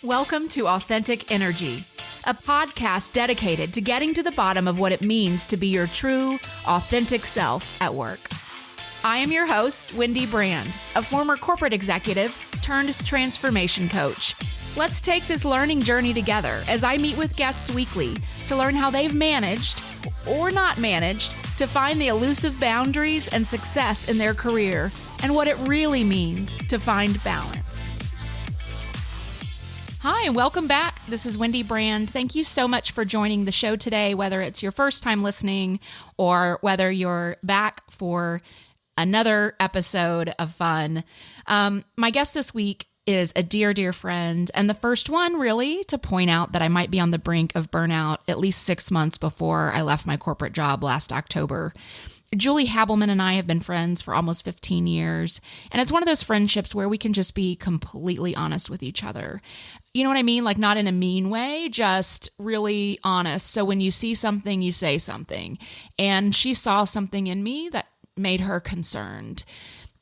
Welcome to Authentic Energy, a podcast dedicated to getting to the bottom of what it means to be your true, authentic self at work. I am your host, Wendy Brand, a former corporate executive turned transformation coach. Let's take this learning journey together as I meet with guests weekly to learn how they've managed, or not managed, to find the elusive boundaries and success in their career and what it really means to find balance. Hi, and welcome back. This is Wendy Brand. Thank you so much for joining the show today, whether it's your first time listening or whether you're back for another episode of fun. My guest this week is a dear, dear friend, and the first one really to point out that I might be on the brink of burnout at least 6 months before I left my corporate job last October. Julie Hablemann and I have been friends for almost 15 years, and it's one of those friendships where we can just be completely honest with each other. You know what I mean? Like, not in a mean way, just really honest. So when you see something, you say something. And she saw something in me that made her concerned.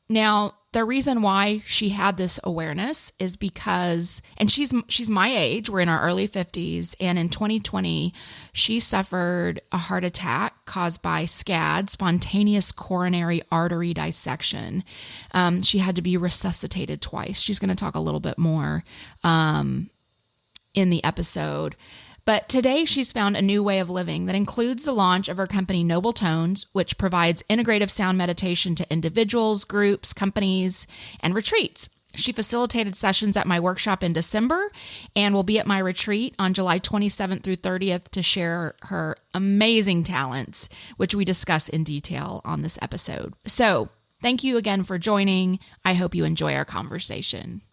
Now, the reason why she had this awareness is because, and she's my age, we're in our early 50s, and in 2020, she suffered a heart attack caused by SCAD, spontaneous coronary artery dissection. She had to be resuscitated twice. She's going to talk a little bit more in the episode. But today she's found a new way of living that includes the launch of her company, Noble Tones, which provides integrative sound meditation to individuals, groups, companies, and retreats. She facilitated sessions at my workshop in December and will be at my retreat on July 27th through 30th to share her amazing talents, which we discuss in detail on this episode. So thank you again for joining. I hope you enjoy our conversation.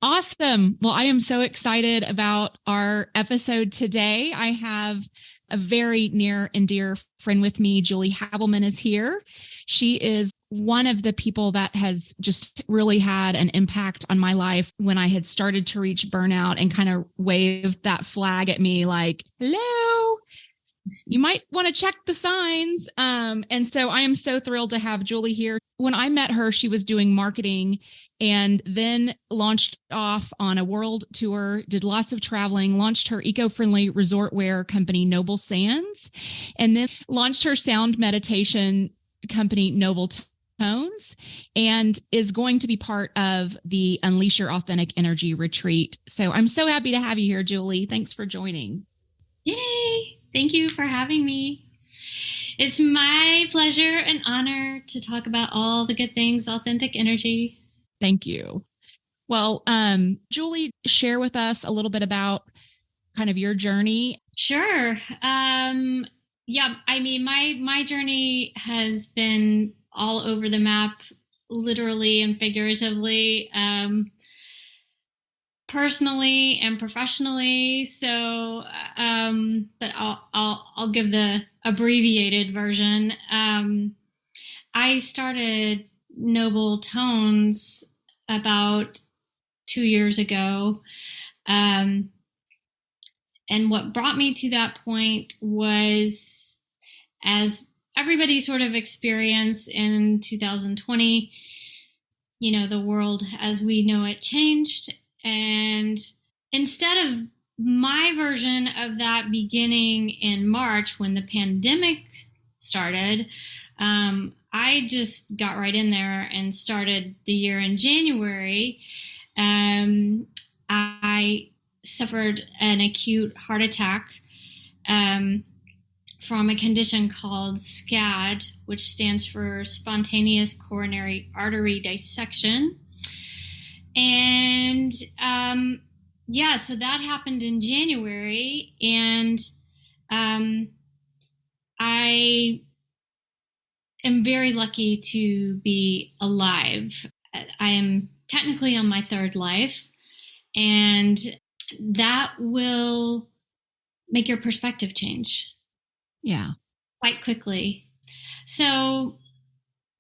Awesome. Well, I am so excited about our episode today. I have a very near and dear friend with me. Julie Hablemann is here. She is one of the people that has just really had an impact on my life when I had started to reach burnout and kind of waved that flag at me like, hello, you might want to check the signs. And so I am so thrilled to have Julie here. When I met her, she was doing marketing and then launched off on a world tour, did lots of traveling, launched her eco-friendly resort wear company, Noble Sands, and then launched her sound meditation company, Noble Tones, and is going to be part of the Unleash Your Authentic Energy retreat. So I'm so happy to have you here, Julie. Thanks for joining. Yay! Thank you for having me. It's my pleasure and honor to talk about all the good things, authentic energy. Thank you. Well, Julie, share with us a little bit about kind of your journey. Sure. Yeah, I mean, my journey has been all over the map, literally and figuratively, personally and professionally. So, but I'll give the abbreviated version. I started Noble Tones about 2 years ago. And what brought me to that point was, as everybody sort of experienced in 2020, you know, the world as we know it changed. And instead of my version of that beginning in March when the pandemic started, I just got right in there and started the year in January. I suffered an acute heart attack from a condition called SCAD, which stands for spontaneous coronary artery dissection. And yeah, so that happened in January, and I am very lucky to be alive. I am technically on my third life, and that will make your perspective change. Yeah. Quite quickly. So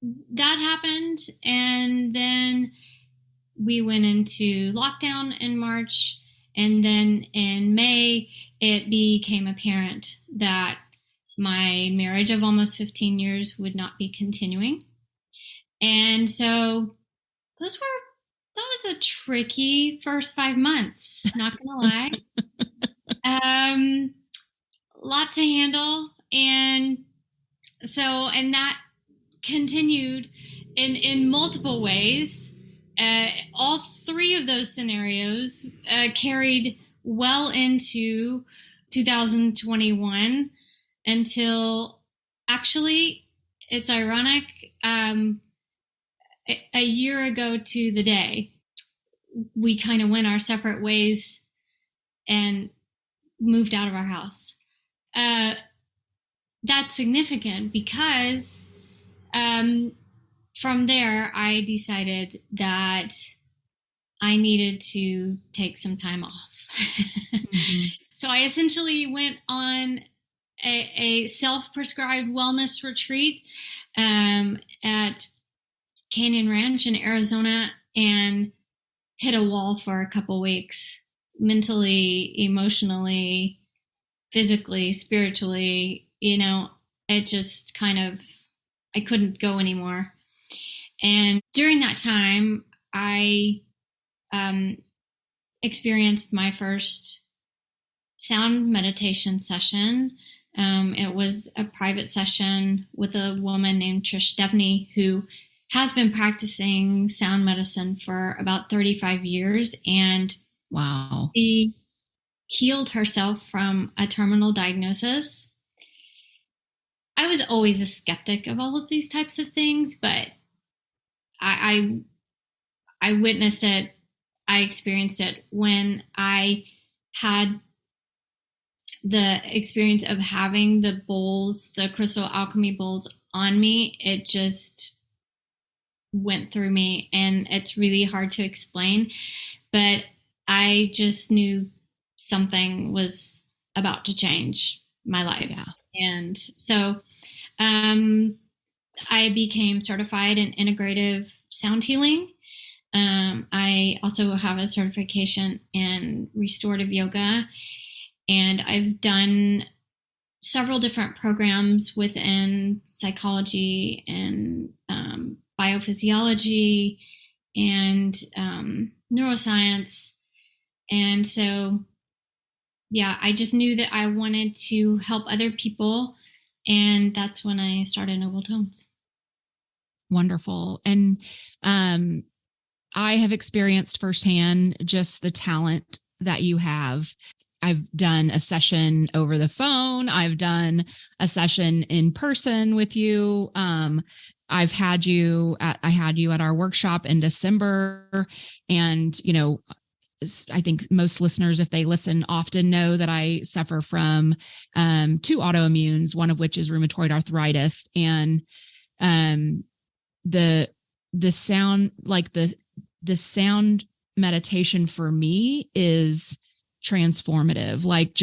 that happened, and then we went into lockdown in March, and then in May, it became apparent that my marriage of almost 15 years would not be continuing. And so that was a tricky first 5 months, not gonna lie. Lot to handle. And that continued in multiple ways. All three of those scenarios carried well into 2021 until, actually, it's ironic, a year ago to the day, we kind of went our separate ways and moved out of our house. That's significant because from there, I decided that I needed to take some time off. Mm-hmm. So I essentially went on a self-prescribed wellness retreat at Canyon Ranch in Arizona, and hit a wall for a couple weeks, mentally, emotionally, physically, spiritually. It just kind of, I couldn't go anymore. And during that time, I experienced my first sound meditation session. It was a private session with a woman named Trish Devney, who has been practicing sound medicine for about 35 years. And wow, she healed herself from a terminal diagnosis. I was always a skeptic of all of these types of things, but I witnessed it. I experienced it when I had the experience of having the bowls, the crystal alchemy bowls on me. It just went through me, and it's really hard to explain, but I just knew something was about to change my life. Yeah. And so I became certified in integrative sound healing. I also have a certification in restorative yoga, and I've done several different programs within psychology and biophysiology and neuroscience. And so, yeah, I just knew that I wanted to help other people. And that's when I started Noble Tones. Wonderful. And I have experienced firsthand just the talent that you have. I've done a session over the phone. I've done a session in person with you. I had you at our workshop in December. And, I think most listeners, if they listen often, know that I suffer from 2 autoimmunes, one of which is rheumatoid arthritis. And the sound, like the sound meditation for me is transformative. Like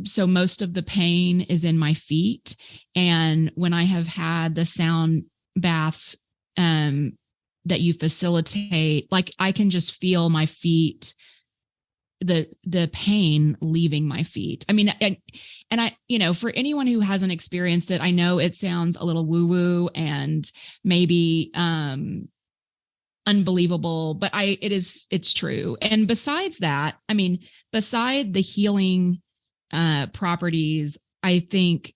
so most of the pain is in my feet. And when I have had the sound baths that you facilitate, like I can just feel my feet, the pain leaving my feet. I mean, and I, for anyone who hasn't experienced it, I know it sounds a little woo-woo and maybe unbelievable, but it's true. And besides that, I mean, beside the healing properties, I think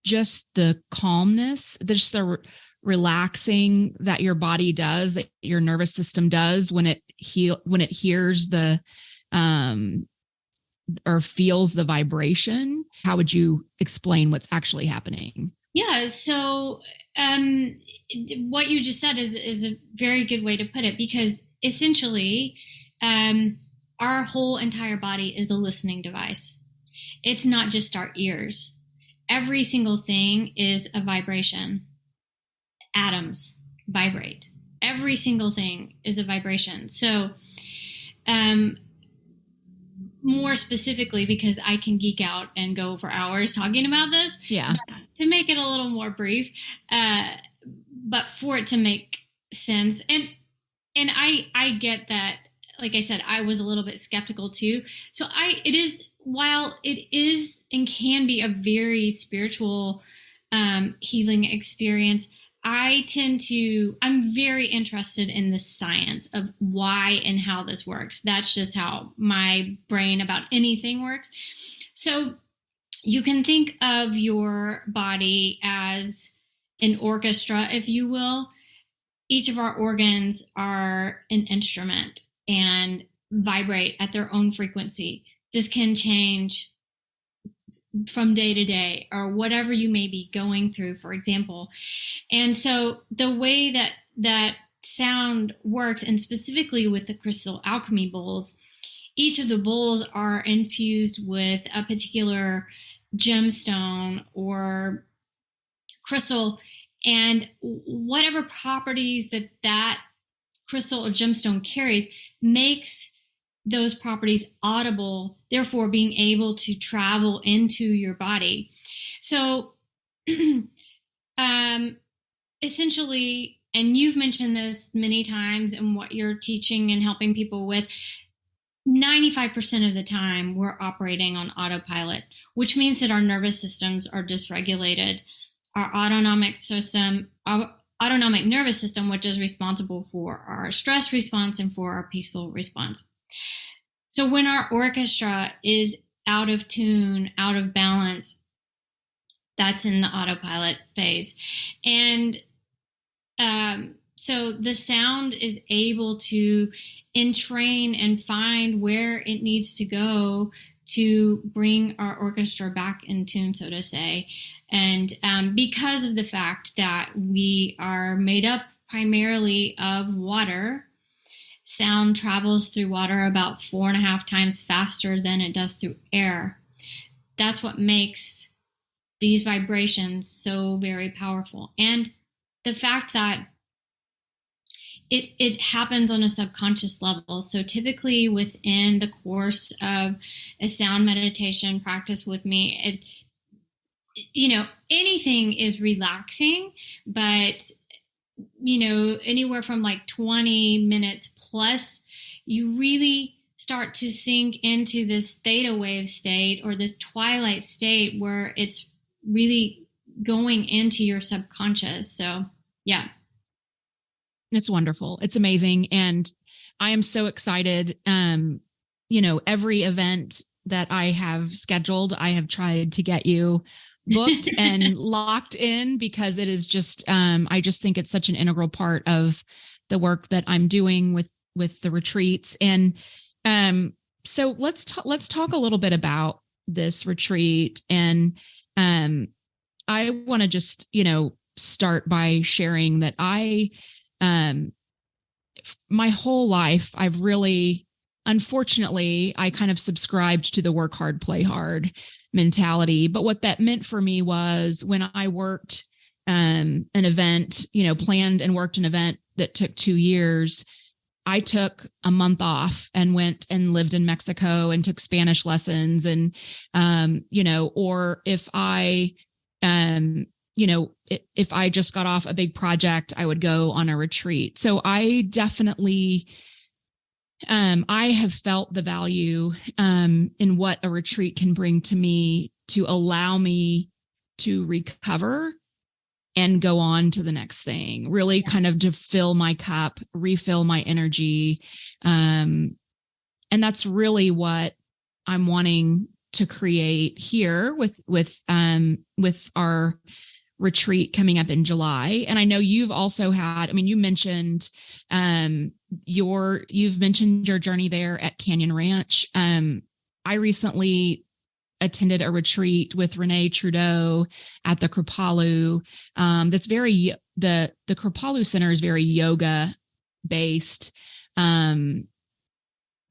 just the calmness, just the relaxing that your body does, that your nervous system does when it hears the or feels the vibration. How would you explain what's actually happening? Yeah, so what you just said is a very good way to put it, because essentially our whole entire body is a listening device. It's not just our ears. Every single thing is a vibration. Atoms vibrate. Every single thing is a vibration. So more specifically, because I can geek out and go for hours talking about this. Yeah. To make it a little more brief, but for it to make sense. And I get that, like I said, I was a little bit skeptical too. So while it is and can be a very spiritual healing experience, I'm very interested in the science of why and how this works. That's just how my brain about anything works. So you can think of your body as an orchestra, if you will. Each of our organs are an instrument and vibrate at their own frequency. This can change from day to day or whatever you may be going through, for example. And so the way that sound works, and specifically with the crystal alchemy bowls, each of the bowls are infused with a particular gemstone or crystal, and whatever properties that crystal or gemstone carries makes those properties audible, therefore being able to travel into your body. So essentially, and you've mentioned this many times in what you're teaching and helping people with, 95% of the time we're operating on autopilot, which means that our nervous systems are dysregulated. Our autonomic nervous system, which is responsible for our stress response and for our peaceful response. So when our orchestra is out of tune, out of balance, that's in the autopilot phase. And so the sound is able to entrain and find where it needs to go to bring our orchestra back in tune, so to say. And because of the fact that we are made up primarily of water, sound travels through water about 4.5 times faster than it does through air. That's what makes these vibrations so very powerful. And the fact that it happens on a subconscious level. So typically within the course of a sound meditation practice with me, anything is relaxing, but anywhere from like 20 minutes plus, you really start to sink into this theta wave state or this twilight state where it's really going into your subconscious. So yeah. It's wonderful. It's amazing. And I am so excited. Every event that I have scheduled, I have tried to get you booked and locked in, because it is just, I just think it's such an integral part of the work that I'm doing with the retreats. And so let's talk a little bit about this retreat. And I want to just, start by sharing that my whole life, I've really, unfortunately, I kind of subscribed to the work hard, play hard mentality. But what that meant for me was when I worked an event, planned and worked an event that took 2 years, I took a month off and went and lived in Mexico and took Spanish lessons. And, or if if I just got off a big project, I would go on a retreat. So I definitely, I have felt the value in what a retreat can bring to me to allow me to recover and go on to the next thing, really kind of to fill my cup, refill my energy. And that's really what I'm wanting to create here with our retreat coming up in July. And I know you've also had, you mentioned you've mentioned your journey there at Canyon Ranch. I recently attended a retreat with Renee Trudeau at the Kripalu. That's very, the Kripalu Center is very yoga based.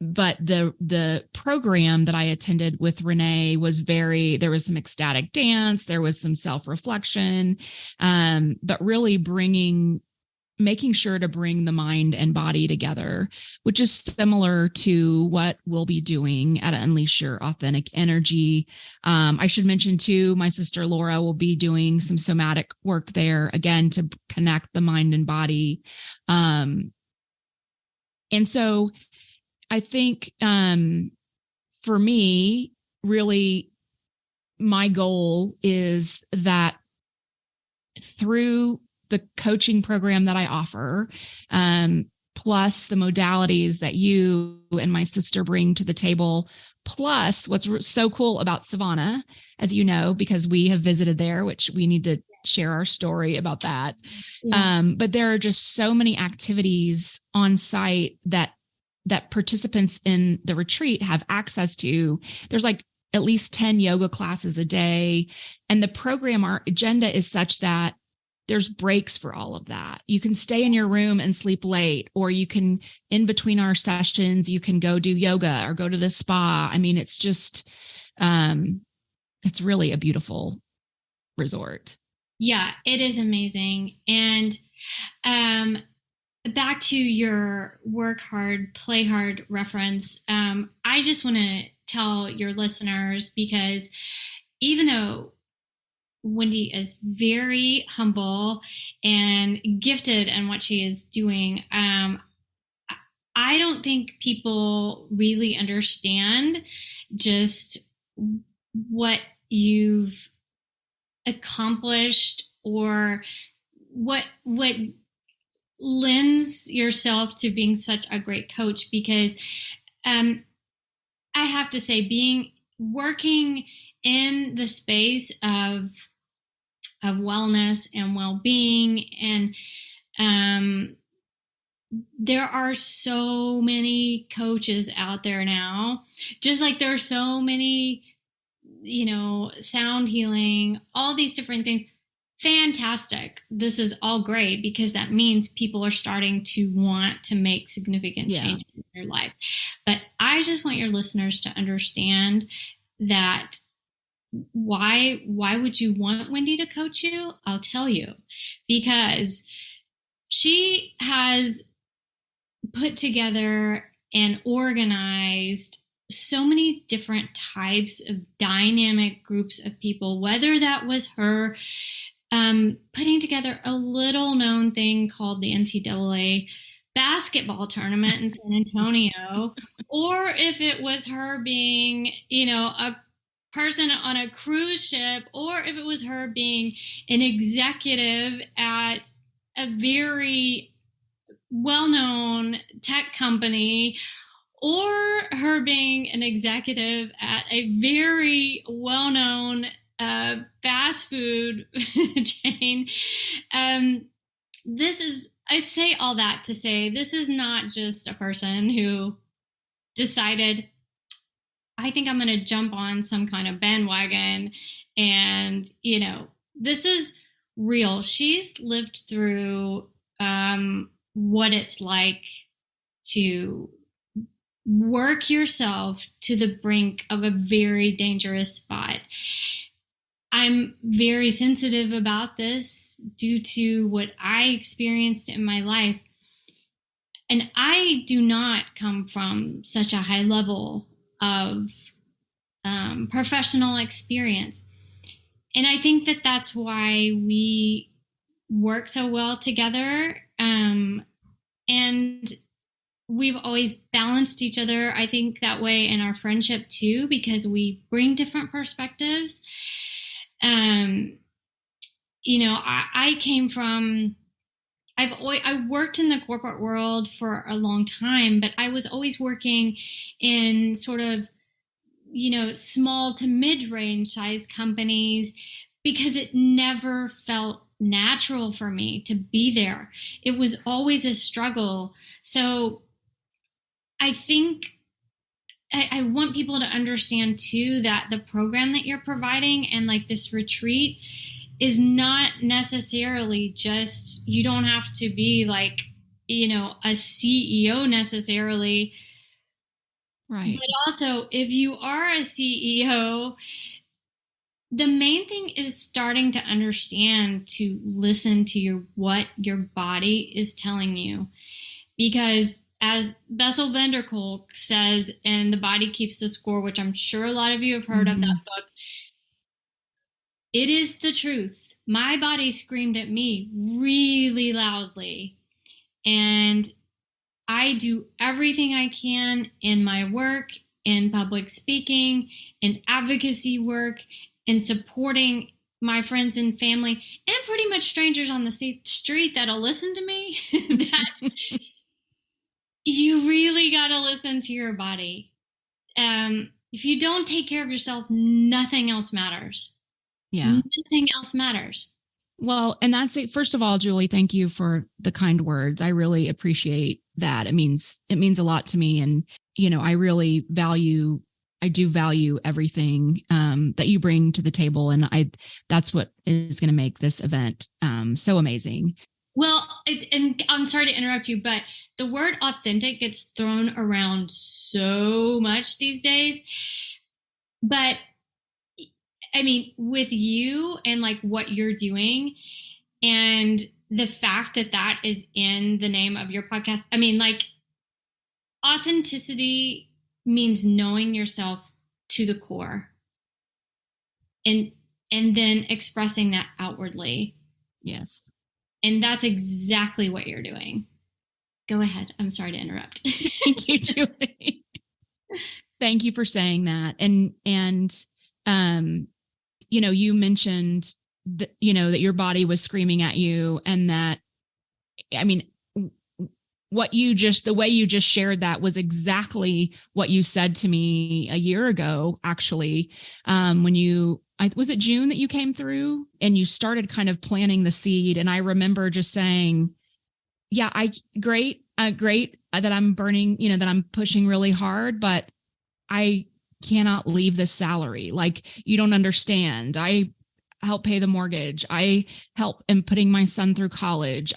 But the program that I attended with Renee was there was some ecstatic dance, there was some self-reflection, but really making sure to bring the mind and body together, which is similar to what we'll be doing at Unleash Your Authentic Energy. I should mention too, my sister Laura will be doing some somatic work there, again, to connect the mind and body. And so I think for me, really, my goal is that through the coaching program that I offer, plus the modalities that you and my sister bring to the table, plus what's so cool about Savannah, as you know, because we have visited there, which we need to share our story about that. Yeah. But there are just so many activities on site that participants in the retreat have access to. There's like at least 10 yoga classes a day. And the program, our agenda is such that there's breaks for all of that. You can stay in your room and sleep late, or you can, in between our sessions, you can go do yoga or go to the spa. I mean, it's just, it's really a beautiful resort. Yeah, it is amazing. And back to your work hard, play hard reference, I just want to tell your listeners, because even though Wendy is very humble and gifted in what she is doing, I don't think people really understand just what you've accomplished, or what lends yourself to being such a great coach. Because I have to say, working in the space of wellness and well-being, and there are so many coaches out there now, just like there are so many, sound healing, all these different things. Fantastic. This is all great, because that means people are starting to want to make significant changes in their life. But I just want your listeners to understand that why would you want Wendy to coach you? I'll tell you, because she has put together and organized so many different types of dynamic groups of people, whether that was her putting together a little known thing called the NCAA basketball tournament in San Antonio, or if it was her being, a person on a cruise ship, or if it was her being an executive at a very well-known tech company, or her being an executive at a very well-known fast food chain. I say all that to say, this is not just a person who decided, I think I'm going to jump on some kind of bandwagon. And, this is real. She's lived through what it's like to work yourself to the brink of a very dangerous spot. I'm very sensitive about this due to what I experienced in my life. And I do not come from such a high level of professional experience. And I think that that's why we work so well together. And we've always balanced each other, I think, that way in our friendship too, because we bring different perspectives. I came from, I worked in the corporate world for a long time, but I was always working in sort of, small to mid-range size companies, because it never felt natural for me to be there. It was always a struggle. So I think I want people to understand too that the program that you're providing and like this retreat is not necessarily just, you don't have to be like, a CEO necessarily. Right. But also, if you are a CEO, the main thing is starting to understand to listen to what your body is telling you. Because as Bessel van der Kolk says in The Body Keeps the Score, which I'm sure a lot of you have heard of that book, it is the truth. My body screamed at me really loudly. And I do everything I can in my work, in public speaking, in advocacy work, in supporting my friends and family and pretty much strangers on the street that'll listen to me that you really got to listen to your body. If you don't take care of yourself, nothing else matters. Yeah. Nothing else matters. Well, and that's it. First of all, Julie, thank you for the kind words. I really appreciate that. It means a lot to me. And, I do value everything that you bring to the table. And that's what is going to make this event so amazing. Well, and I'm sorry to interrupt you, but the word authentic gets thrown around so much these days. But I mean, with you and like what you're doing and the fact that that is in the name of your podcast, I mean, like authenticity means knowing yourself to the core and then expressing that outwardly. Yes. And that's exactly what you're doing. Go ahead. I'm sorry to interrupt. Thank you, Julie. Thank you for saying that. And you mentioned that, that your body was screaming at you, and that, I mean, the way you just shared that was exactly what you said to me a year ago, actually, when was it June that you came through and you started kind of planting the seed. And I remember just saying, yeah, great that I'm burning, that I'm pushing really hard, but I cannot leave this salary. Like, you don't understand. I help pay the mortgage. I help in putting my son through college.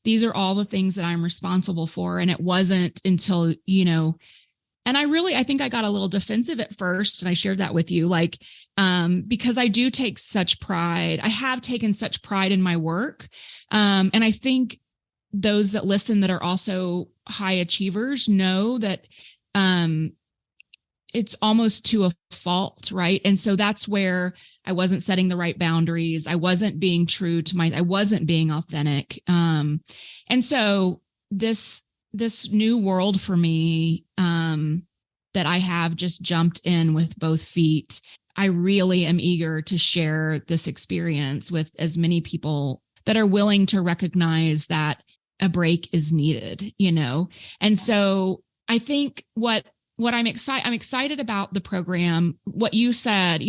These are all the things that I'm responsible for. And it wasn't until, and I think I got a little defensive at first. And I shared that with you, like, because I do take such pride. I have taken such pride in my work. And I think those that listen that are also high achievers know that, it's almost to a fault, right? And so that's where I wasn't setting the right boundaries. I wasn't being true to I wasn't being authentic. And so this new world for me, that I have just jumped in with both feet, I really am eager to share this experience with as many people that are willing to recognize that a break is needed, And so I think what I'm excited about the program, what you said,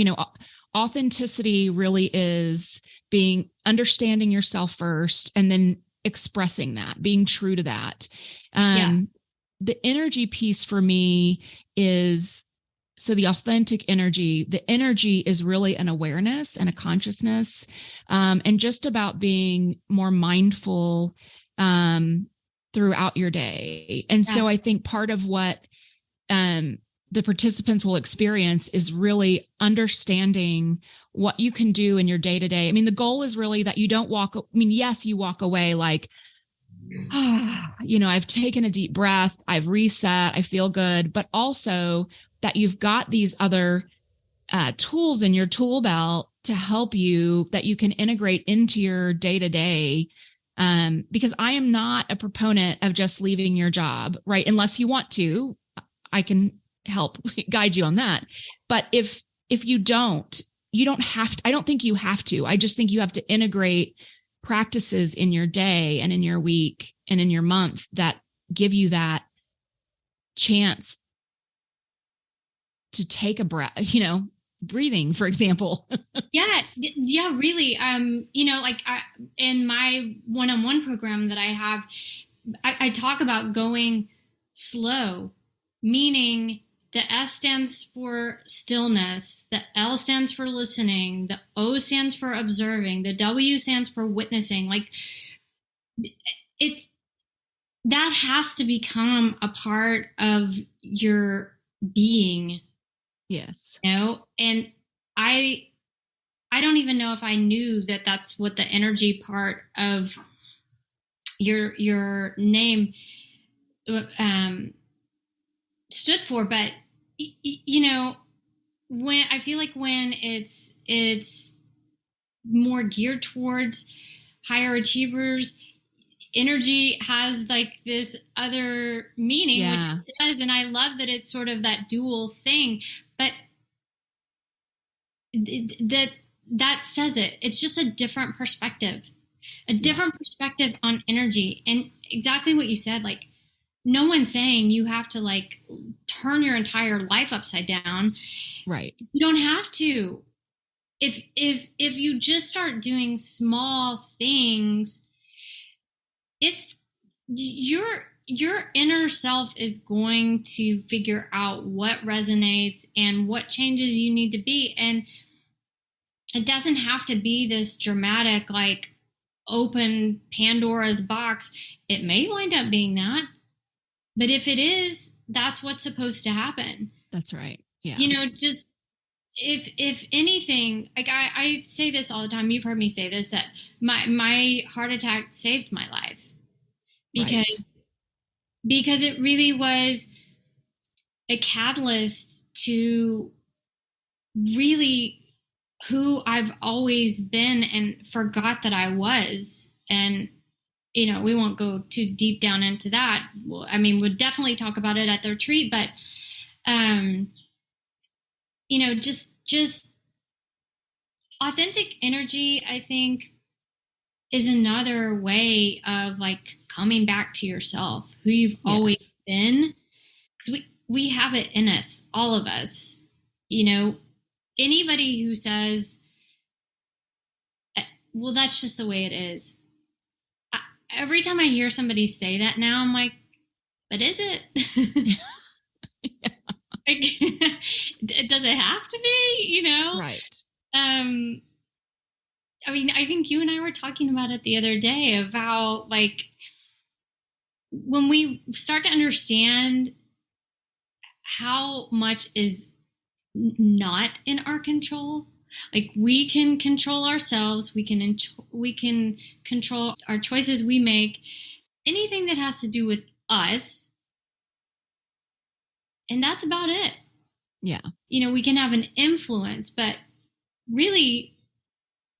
authenticity really is understanding yourself first and then expressing that, being true to that. The energy piece for me is, so the authentic energy, the energy is really an awareness and a consciousness, and just about being more mindful throughout your day. And so I think part of what the participants will experience is really understanding what you can do in your day to day. I mean, the goal is really that you don't yes, you walk away like, I've taken a deep breath, I've reset, I feel good, but also that you've got these other tools in your tool belt to help you that you can integrate into your day to day. Because I am not a proponent of just leaving your job, right? Unless you want to. I can help guide you on that. But if you don't have to, I don't think you have to. I just think you have to integrate practices in your day and in your week and in your month that give you that chance to take a breath, breathing, for example. Yeah, really. In my one-on-one program that I have, I talk about going slow, meaning the S stands for stillness, the L stands for listening, the O stands for observing, the W stands for witnessing. Like, that has to become a part of your being. Yes. And I don't even know if I knew that that's what the energy part of your name stood for. But when I feel like when it's more geared towards higher achievers, energy has like this other meaning, which it does. And I love that it's sort of that dual thing, but that that says it. It's just a different perspective, a different perspective on energy. And exactly what you said, like, no one's saying you have to like turn your entire life upside down. Right. You don't have to. If you just start doing small things, it's your inner self is going to figure out what resonates and what changes you need to be. And it doesn't have to be this dramatic, like, open Pandora's box. It may wind up being that, but if it is, that's what's supposed to happen. That's right. Yeah. You know, just if anything, like I say this all the time, you've heard me say this, that my heart attack saved my life because because it really was a catalyst to really who I've always been and forgot that I was. And, you know, we won't go too deep down into that. Well, I mean, we'll definitely talk about it at the retreat, but, you know, just authentic energy, I think, is another way of like coming back to yourself, who you've always been. Because we have it in us, all of us. You know, anybody who says, well, that's just the way it is. Every time I hear somebody say that now, I'm like, but is it? Yeah. Like, does it have to be, you know? Right. I mean, I think you and I were talking about it the other day of how, like, when we start to understand how much is not in our control, like, we can control ourselves, we can control our choices we make, anything that has to do with us, and that's about it. Yeah. You know, we can have an influence, but really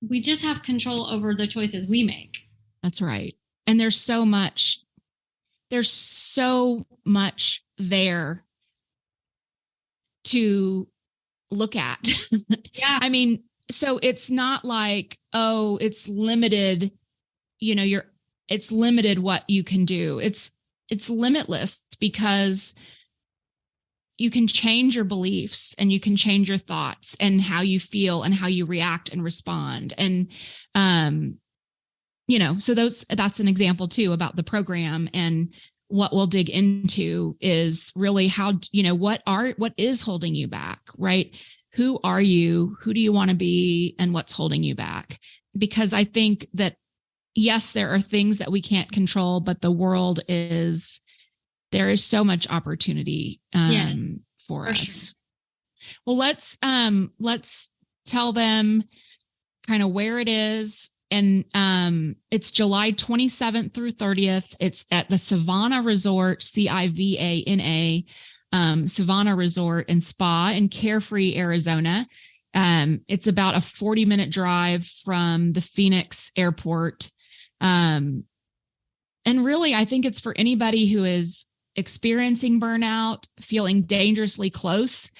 we just have control over the choices we make. That's right. And there's so much there to look at. Yeah. I mean, so it's not like, oh, it's limited, you know, it's limited what you can do. It's limitless because you can change your beliefs and you can change your thoughts and how you feel and how you react and respond. And, you know, so that's an example too about the program. And what we'll dig into is really how, you know, what is holding you back, right? Who are you? Who do you want to be? And what's holding you back? Because I think that, yes, there are things that we can't control, but the world there is so much opportunity for us. Sure. Well, let's tell them kind of where it is. And it's July 27th through 30th. It's at the Savannah Resort, Civana, Savannah Resort and Spa in Carefree, Arizona. It's about a 40-minute drive from the Phoenix airport. And really, I think it's for anybody who is experiencing burnout, feeling dangerously close,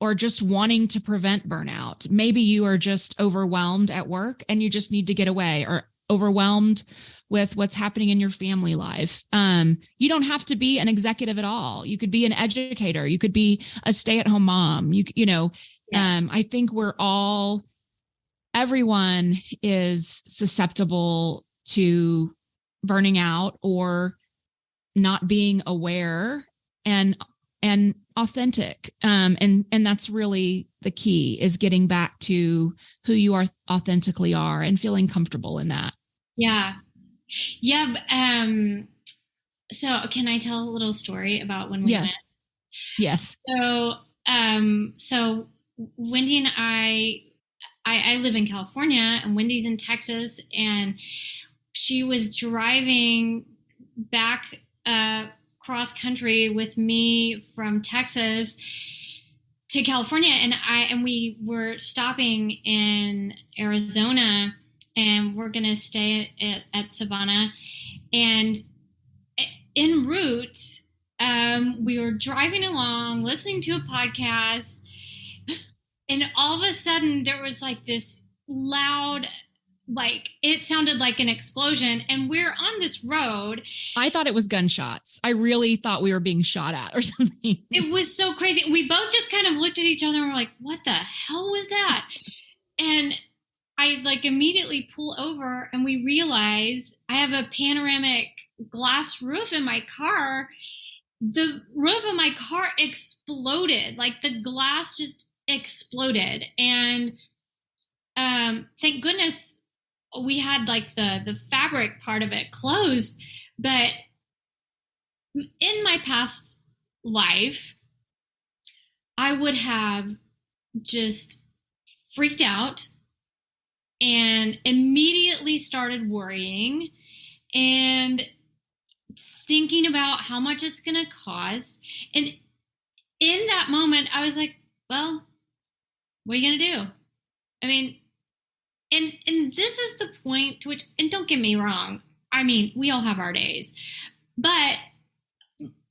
or just wanting to prevent burnout. Maybe you are just overwhelmed at work and you just need to get away, or overwhelmed with what's happening in your family life. You don't have to be an executive at all. You could be an educator. You could be a stay-at-home mom. You know, yes. I think everyone is susceptible to burning out or not being aware and authentic. And that's really the key, is getting back to who you are authentically are and feeling comfortable in that. Yeah. Yeah. So can I tell a little story about when we met? Yes. So Wendy and I live in California and Wendy's in Texas, and she was driving back cross country with me from Texas to California, and we were stopping in Arizona, and we're going to stay at Savannah. And en route, we were driving along, listening to a podcast, And all of a sudden there was like this loud, like it sounded like an explosion, and we're on this road. I thought it was gunshots. I really thought we were being shot at or something. It was so crazy. We both just kind of looked at each other and were like, what the hell was that? And I like immediately pull over, and we realize I have a panoramic glass roof in my car. The roof of my car exploded. Like the glass just exploded. And thank goodness we had like the fabric part of it closed. But in my past life, I would have just freaked out and immediately started worrying and thinking about how much it's going to cost. And in that moment, I was like, well, what are you going to do? I mean, and this is the point to which, and don't get me wrong, I mean, we all have our days, but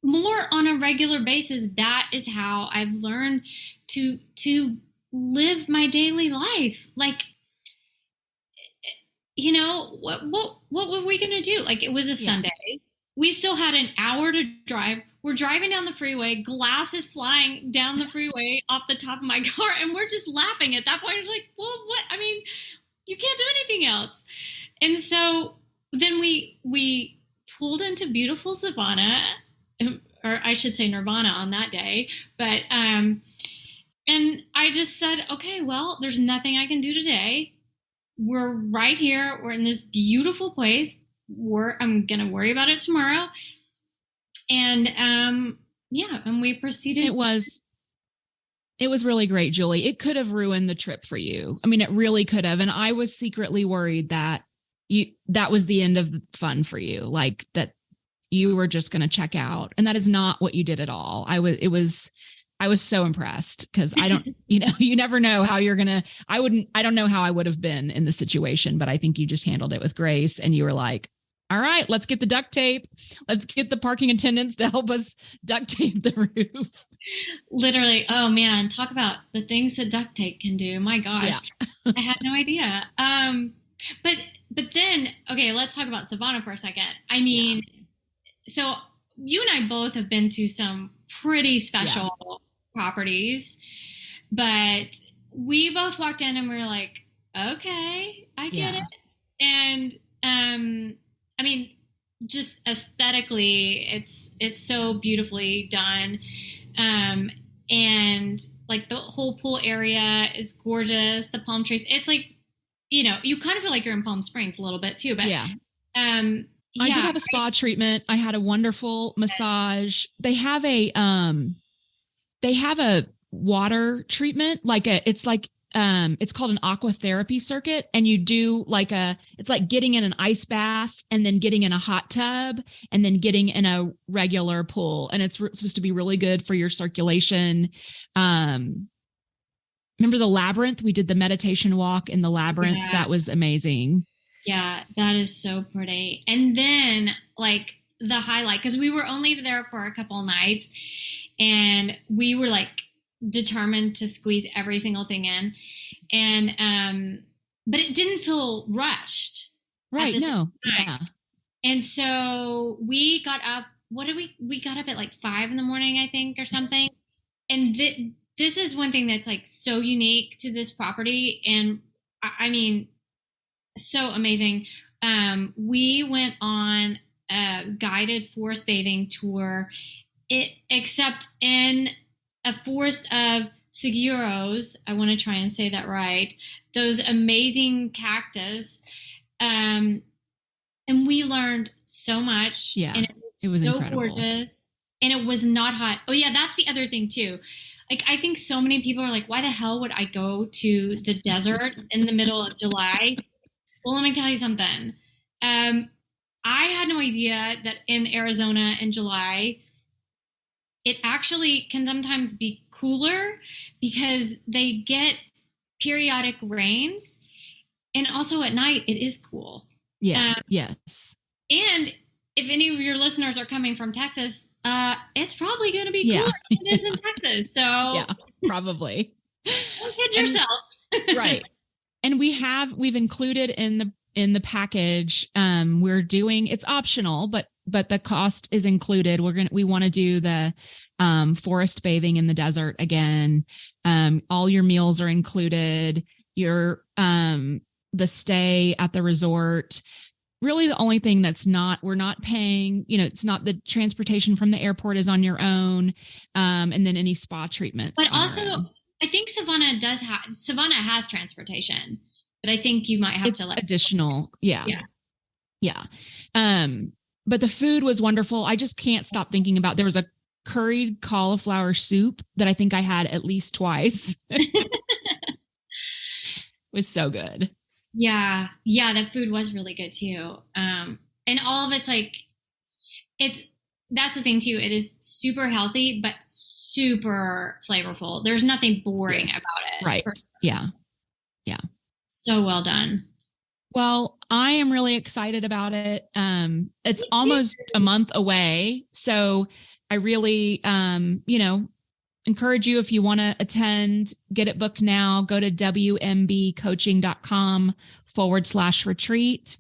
more on a regular basis, that is how I've learned to live my daily life. Like, you know, what were we going to do? Like, it was a Sunday. We still had an hour to drive. We're driving down the freeway. Glass is flying down the freeway off the top of my car. And we're just laughing at that point. It's like, well, what? I mean, you can't do anything else. And so then we pulled into beautiful Savannah, or I should say Nirvana on that day. But, and I just said, okay, well, there's nothing I can do today. We're right here. We're in this beautiful place. I'm going to worry about it tomorrow. And, and we proceeded. It was really great, Julie. It could have ruined the trip for you. I mean, it really could have. And I was secretly worried that that was the end of the fun for you. Like that you were just going to check out. And that is not what you did at all. I was so impressed because I don't, you never know how you're going to, I don't know how I would have been in the situation, but I think you just handled it with grace. And you were like, all right, let's get the duct tape. Let's get the parking attendants to help us duct tape the roof. Literally. Oh man. Talk about the things that duct tape can do. My gosh. Yeah. I had no idea. But then, okay, let's talk about Savannah for a second. I mean, so you and I both have been to some pretty special properties, but we both walked in and we were like, okay, I get it. And, I mean, just aesthetically, it's so beautifully done. And like the whole pool area is gorgeous. The palm trees, it's like, you kind of feel like you're in Palm Springs a little bit too, but I did have a spa treatment. I had a wonderful massage. They have a water treatment, it's called an aqua therapy circuit. And you do it's like getting in an ice bath and then getting in a hot tub and then getting in a regular pool. And it's supposed to be really good for your circulation. Remember the labyrinth? We did the meditation walk in the labyrinth. Yeah. That was amazing. Yeah, that is so pretty. And then like the highlight, because we were only there for a couple nights and we were like determined to squeeze every single thing in. And, but it didn't feel rushed. Right. No. Yeah. And so we got up, we got up at like 5 a.m, I think, or something. And this is one thing that's like so unique to this property. And I mean, so amazing. We went on a guided forest bathing tour, except in a forest of seguros. I want to try and say that right. Those amazing cactus. And we learned so much. Yeah. And it was so incredible. Gorgeous. And it was not hot. Oh yeah. That's the other thing too. Like, I think so many people are like, why the hell would I go to the desert in the middle of July? Well, let me tell you something. I had no idea that in Arizona in July, it actually can sometimes be cooler because they get periodic rains. And also at night, it is cool. Yeah. Yes. And if any of your listeners are coming from Texas, it's probably going to be cooler than it is in Texas. So yeah, probably. Don't kid yourself. Right. And we've included in the package, we're doing, it's optional, but the cost is included. We want to do the forest bathing in the desert again. All your meals are included. Your the stay at the resort. Really, the only thing we're not paying, it's not the transportation from the airport is on your own, and then any spa treatments. But also, I think Savannah has transportation, but I think you might have to additional. Yeah. But the food was wonderful. I just can't stop thinking about, there was a curried cauliflower soup that I think I had at least twice. It was so good. Yeah. That food was really good too. And all of it's that's the thing too. It is super healthy, but super flavorful. There's nothing boring about it. Right. Yeah. So well done. Well, I am really excited about it. It's almost a month away. So I really, encourage you, if you want to attend, get it booked now, go to wmbcoaching.com/retreat.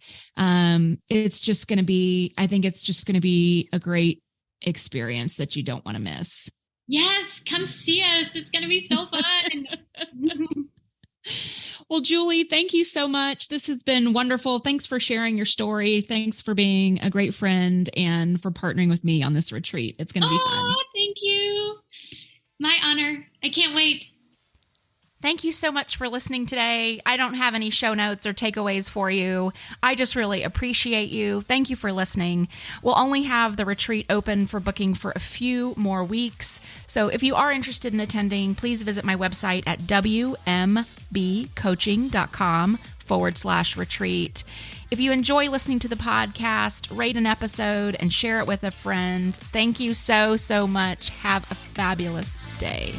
It's just going to be, I think it's just going to be a great experience that you don't want to miss. Yes. Come see us. It's going to be so fun. Well, Julie, thank you so much. This has been wonderful. Thanks for sharing your story. Thanks for being a great friend and for partnering with me on this retreat. It's going to be fun. Thank you. My honor. I can't wait. Thank you so much for listening today. I don't have any show notes or takeaways for you. I just really appreciate you. Thank you for listening. We'll only have the retreat open for booking for a few more weeks. So if you are interested in attending, please visit my website at wmbcoaching.com/retreat. If you enjoy listening to the podcast, rate an episode and share it with a friend. Thank you so much. Have a fabulous day.